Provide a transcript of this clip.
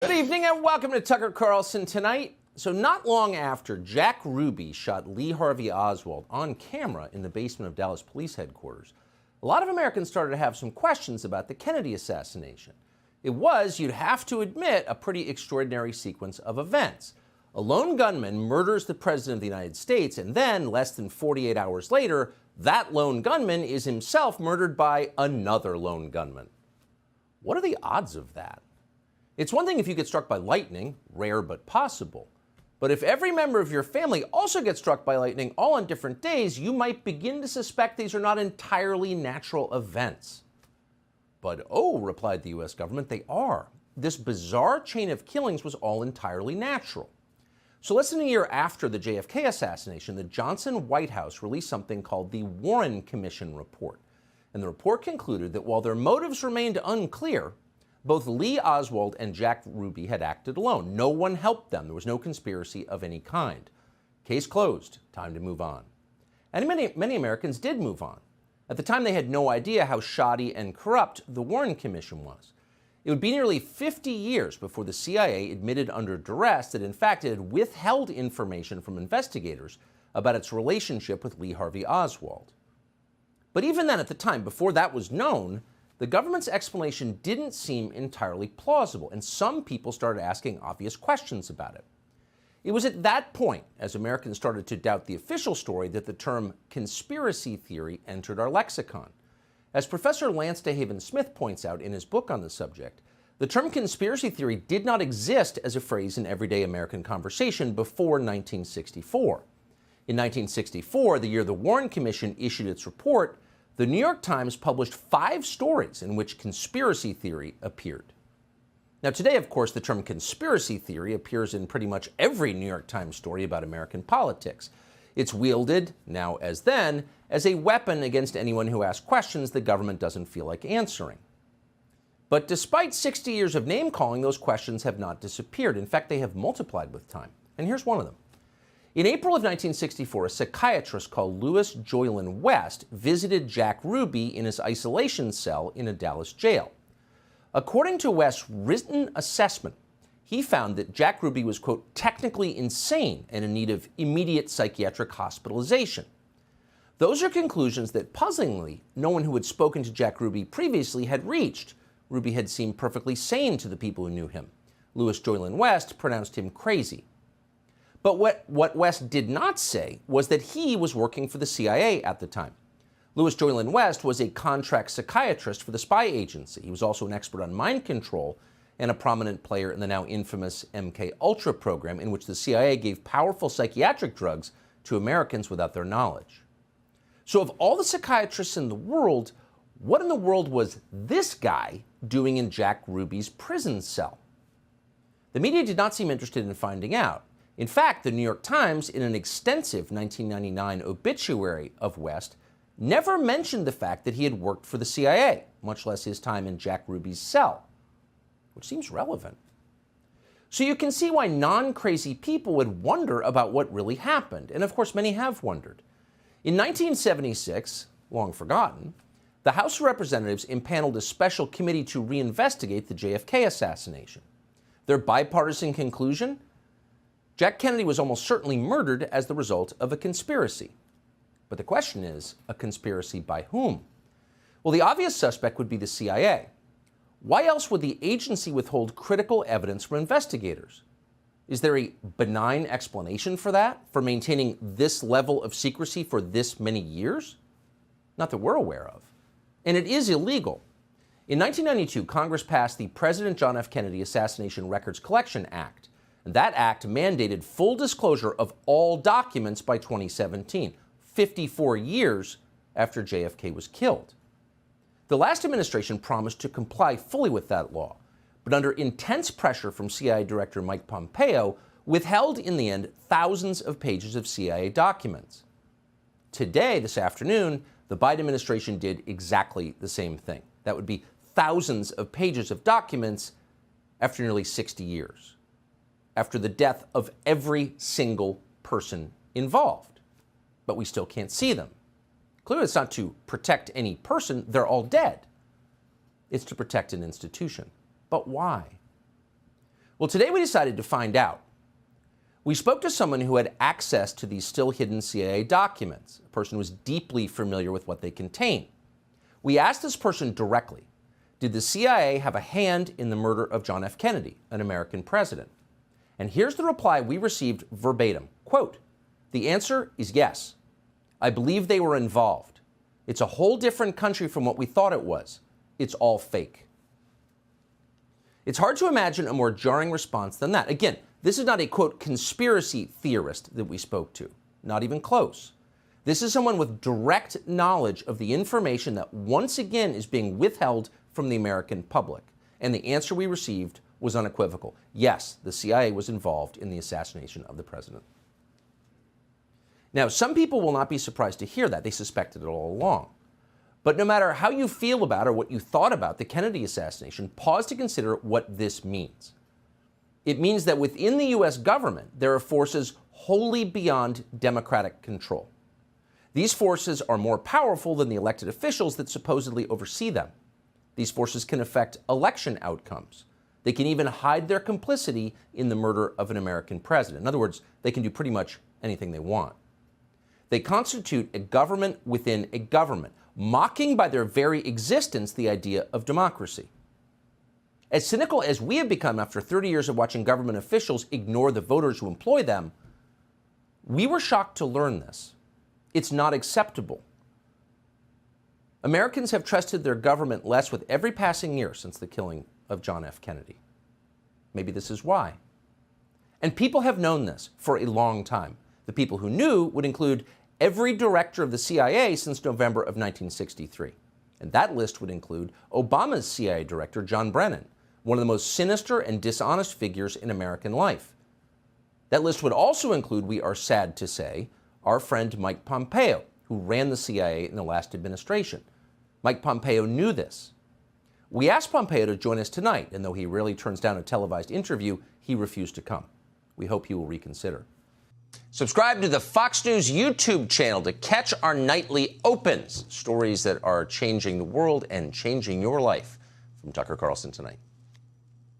Good evening and welcome to Tucker Carlson Tonight. So not long after Jack Ruby shot Lee Harvey Oswald on camera in the basement of Dallas Police Headquarters, a lot of Americans started to have some questions about the Kennedy assassination. It was, you'd have to admit, a pretty extraordinary sequence of events. A lone gunman murders the President of the United States, and then, less than 48 hours later, that lone gunman is himself murdered by another lone gunman. What are the odds of that? It's one thing if you get struck by lightning, rare but possible. But if every member of your family also gets struck by lightning all on different days, you might begin to suspect these are not entirely natural events. But oh, replied the U.S. government, they are. This bizarre chain of killings was all entirely natural. So less than a year after the JFK assassination, the Johnson White House released something called the Warren Commission report. And the report concluded that while their motives remained unclear, both Lee Oswald and Jack Ruby had acted alone. No one helped them. There was no conspiracy of any kind. Case closed. Time to move on. And many Americans did move on. At the time, they had no idea how shoddy and corrupt the Warren Commission was. It would be nearly 50 years before the CIA admitted under duress that, in fact, it had withheld information from investigators about its relationship with Lee Harvey Oswald. But even then, at the time, before that was known, the government's explanation didn't seem entirely plausible, and some people started asking obvious questions about it. It was at that point, as Americans started to doubt the official story, that the term conspiracy theory entered our lexicon. As Professor Lance DeHaven Smith points out in his book on the subject, the term conspiracy theory did not exist as a phrase in everyday American conversation before 1964. In 1964, the year the Warren Commission issued its report, the New York Times published 5 stories in which conspiracy theory appeared. Now today, of course, the term conspiracy theory appears in pretty much every New York Times story about American politics. It's wielded, now as then, as a weapon against anyone who asks questions the government doesn't feel like answering. But despite 60 years of name-calling, those questions have not disappeared. In fact, they have multiplied with time. And here's one of them. In April of 1964, a psychiatrist called Louis Joylan West visited Jack Ruby in his isolation cell in a Dallas jail. According to West's written assessment, he found that Jack Ruby was, quote, technically insane and in need of immediate psychiatric hospitalization. Those are conclusions that, puzzlingly, no one who had spoken to Jack Ruby previously had reached. Ruby had seemed perfectly sane to the people who knew him. Louis Joylan West pronounced him crazy. But what West did not say was that he was working for the CIA at the time. Louis Joylan West was a contract psychiatrist for the spy agency. He was also an expert on mind control and a prominent player in the now infamous MK-Ultra program, in which the CIA gave powerful psychiatric drugs to Americans without their knowledge. So of all the psychiatrists in the world, what in the world was this guy doing in Jack Ruby's prison cell? The media did not seem interested in finding out. In fact, the New York Times, in an extensive 1999 obituary of West, never mentioned the fact that he had worked for the CIA, much less his time in Jack Ruby's cell, which seems relevant. So you can see why non-crazy people would wonder about what really happened, and of course many have wondered. In 1976, long forgotten, the House of Representatives empaneled a special committee to reinvestigate the JFK assassination. Their bipartisan conclusion? Jack Kennedy was almost certainly murdered as the result of a conspiracy. But the question is, a conspiracy by whom? Well, the obvious suspect would be the CIA. Why else would the agency withhold critical evidence from investigators? Is there a benign explanation for that, for maintaining this level of secrecy for this many years? Not that we're aware of. And it is illegal. In 1992, Congress passed the President John F. Kennedy Assassination Records Collection Act. And that act mandated full disclosure of all documents by 2017, 54 years after JFK was killed. The last administration promised to comply fully with that law, but under intense pressure from CIA Director Mike Pompeo, withheld in the end thousands of pages of CIA documents. Today, this afternoon, the Biden administration did exactly the same thing. That would be thousands of pages of documents after nearly 60 years. After the death of every single person involved. But we still can't see them. Clearly, it's not to protect any person. They're all dead. It's to protect an institution. But why? Well, today we decided to find out. We spoke to someone who had access to these still hidden CIA documents, a person who was deeply familiar with what they contain. We asked this person directly, did the CIA have a hand in the murder of John F. Kennedy, an American president? And here's the reply we received verbatim. Quote, the answer is yes. I believe they were involved. It's a whole different country from what we thought it was. It's all fake. It's hard to imagine a more jarring response than that. Again, this is not a, quote, conspiracy theorist that we spoke to. Not even close. This is someone with direct knowledge of the information that once again is being withheld from the American public. And the answer we received was unequivocal. Yes, the CIA was involved in the assassination of the president. Now, some people will not be surprised to hear that. They suspected it all along. But no matter how you feel about or what you thought about the Kennedy assassination, pause to consider what this means. It means that within the U.S. government, there are forces wholly beyond democratic control. These forces are more powerful than the elected officials that supposedly oversee them. These forces can affect election outcomes. They can even hide their complicity in the murder of an American president. In other words, they can do pretty much anything they want. They constitute a government within a government, mocking by their very existence the idea of democracy. As cynical as we have become after 30 years of watching government officials ignore the voters who employ them, we were shocked to learn this. It's not acceptable. Americans have trusted their government less with every passing year since the killing of John F. Kennedy. Maybe this is why. And people have known this for a long time. The people who knew would include every director of the CIA since November of 1963. And that list would include Obama's CIA director, John Brennan, one of the most sinister and dishonest figures in American life. That list would also include, we are sad to say, our friend Mike Pompeo, who ran the CIA in the last administration. Mike Pompeo knew this. We asked Pompeo to join us tonight, and though he rarely turns down a televised interview, he refused to come. We hope he will reconsider. Subscribe to the Fox News YouTube channel to catch our nightly opens, stories that are changing the world and changing your life. From Tucker Carlson Tonight.